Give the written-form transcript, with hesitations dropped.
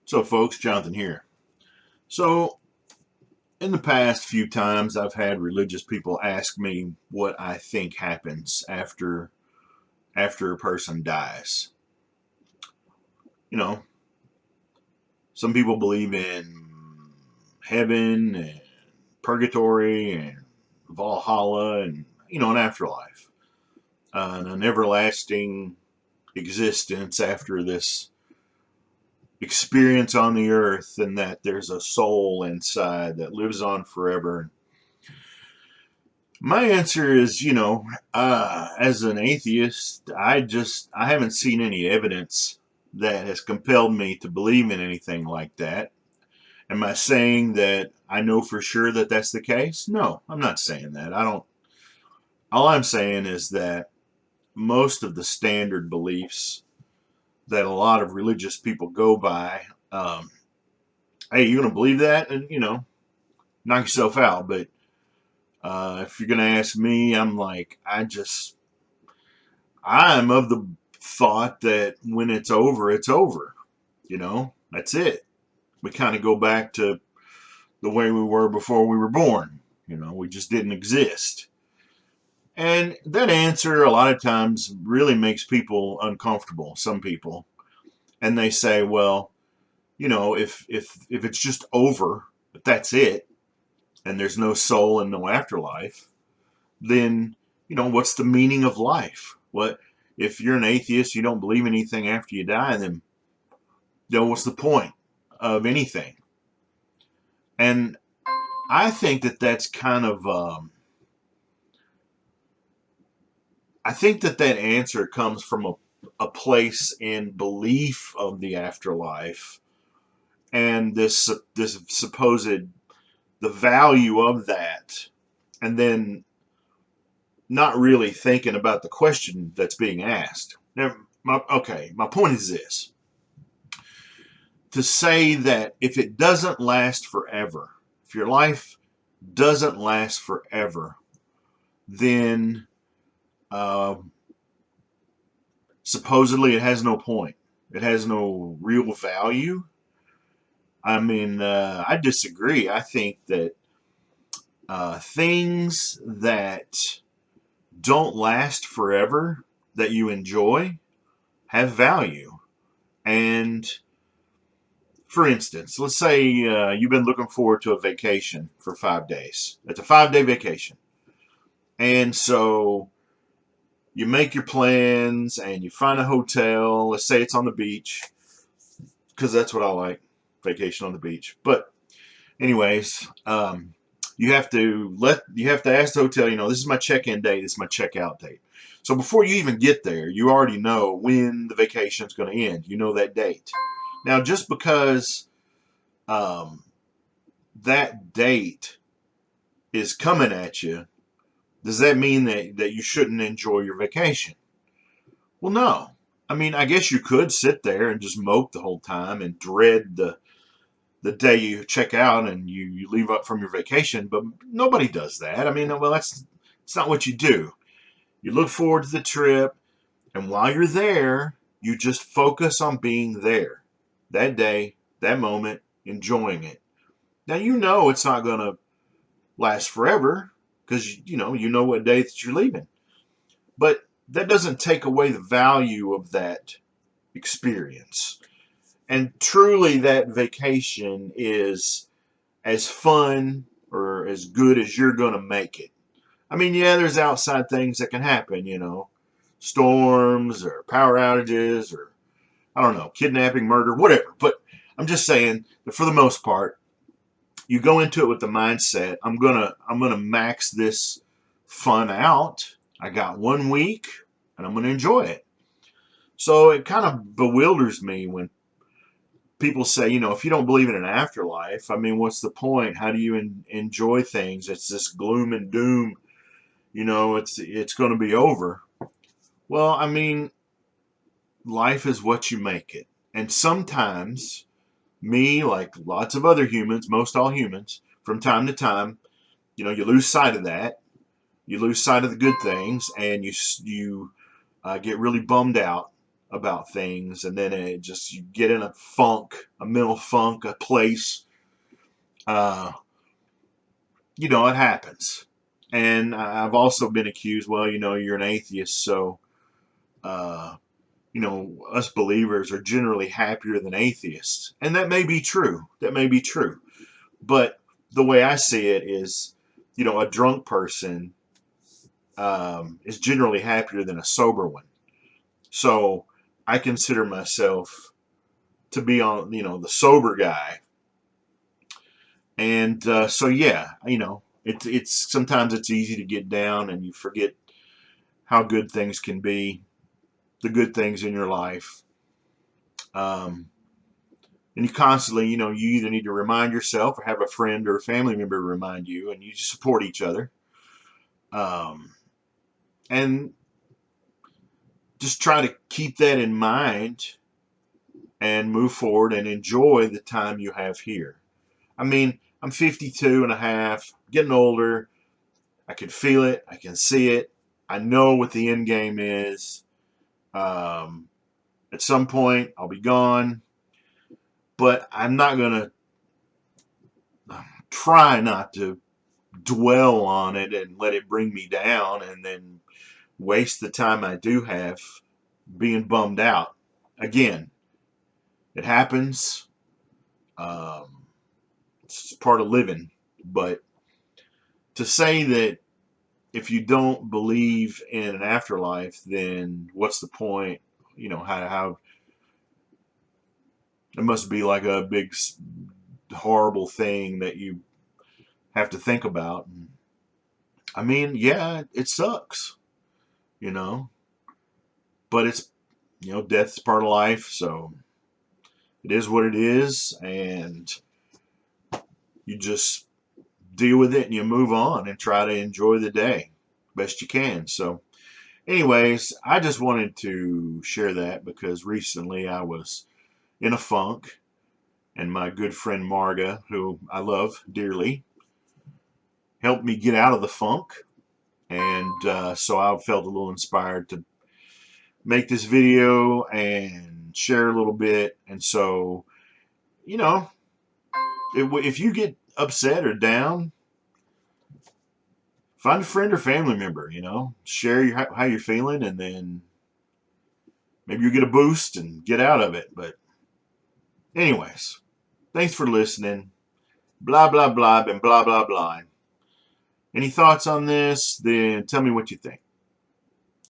So, folks, Jonathan here. So, in the past few times, I've had religious people ask me what I think happens after a person dies. You know, some people believe in heaven and purgatory and Valhalla and an afterlife, and an everlasting existence after this experience on the earth, and that there's a soul inside that lives on forever. My answer is, as an atheist, I haven't seen any evidence that has compelled me to believe in anything like that. Am I saying that I know for sure that that's the case? No, I'm not saying that. I don't. All I'm saying is that most of the standard beliefs that a lot of religious people go by, hey, you gonna believe that, and knock yourself out. But if you're gonna ask me, I'm like, I'm of the thought that when it's over, it's over. That's it. We kind of go back to the way we were before we were born. We just didn't exist. And that answer, a lot of times, really makes people uncomfortable, some people. And they say, well, if it's just over, if that's it, and there's no soul and no afterlife, then, what's the meaning of life? What if you're an atheist, you don't believe anything after you die, then what's the point of anything? And I think that that's kind of, I think that that answer comes from a place in belief of the afterlife and this supposed the value of that, and then not really thinking about the question that's being asked. Now, my point is this: to say that if it doesn't last forever, if your life doesn't last forever, then uh, supposedly it has no point. It has no real value. I mean, I disagree. I think that things that don't last forever, that you enjoy, have value. And for instance, let's say you've been looking forward to a vacation for 5 days. It's a 5-day vacation. And so you make your plans and you find a hotel. Let's say it's on the beach, because that's what I like, vacation on the beach. But anyways, you have to ask the hotel, this is my check-in date, this is my check-out date. So before you even get there, you already know when the vacation is going to end. You know that date. Now, just because um, that date is coming at you, does that mean that you shouldn't enjoy your vacation? Well, no. I mean, I guess you could sit there and just mope the whole time and dread the day you check out and you leave up from your vacation, but nobody does that. I mean, well, it's not what you do. You look forward to the trip, and while you're there, you just focus on being there that day, that moment, enjoying it. Now, it's not going to last forever because you know what day that you're leaving. But that doesn't take away the value of that experience. And truly, that vacation is as fun or as good as you're going to make it. I mean, yeah, there's outside things that can happen, storms or power outages or, I don't know, kidnapping, murder, whatever. But I'm just saying that for the most part, you go into it with the mindset, I'm gonna max this fun out. I got 1 week and I'm gonna enjoy it. So it kind of bewilders me when people say, if you don't believe in an afterlife, I mean, what's the point? How do you enjoy things? It's this gloom and doom. It's going to be over. Well, I mean, life is what you make it. And sometimes, me, like lots of other humans, most all humans, from time to time, you lose sight of that. You lose sight of the good things, and you get really bummed out about things, and then you get in a funk, a mental funk, a place. Uh, it happens. And I've also been accused, well, you're an atheist, so uh, us believers are generally happier than atheists. And that may be true. That may be true. But the way I see it is, a drunk person is generally happier than a sober one. So I consider myself to be on, the sober guy. And so, yeah, it's sometimes it's easy to get down and you forget how good things can be, the good things in your life. And you constantly, you either need to remind yourself or have a friend or a family member remind you, and you support each other. And just try to keep that in mind and move forward and enjoy the time you have here. I mean, I'm 52 and a half, getting older. I can feel it. I can see it. I know what the end game is. At some point, I'll be gone. But I'm not going to try not to dwell on it and let it bring me down and then waste the time I do have being bummed out. Again, it happens. It's part of living. But to say that if you don't believe in an afterlife, then what's the point? How it must be like a big, horrible thing that you have to think about. I mean, yeah, it sucks, but it's, death's part of life, so it is what it is, and you just deal with it and you move on and try to enjoy the day best you can. So anyways, I just wanted to share that because recently I was in a funk, and my good friend Marga, who I love dearly, helped me get out of the funk. And so I felt a little inspired to make this video and share a little bit. And so, if you get upset or down, find a friend or family member, share how you're feeling, and then maybe you get a boost and get out of it. But anyways, thanks for listening. Blah, blah, blah, and blah, blah, blah. Any thoughts on this? Then tell me what you think.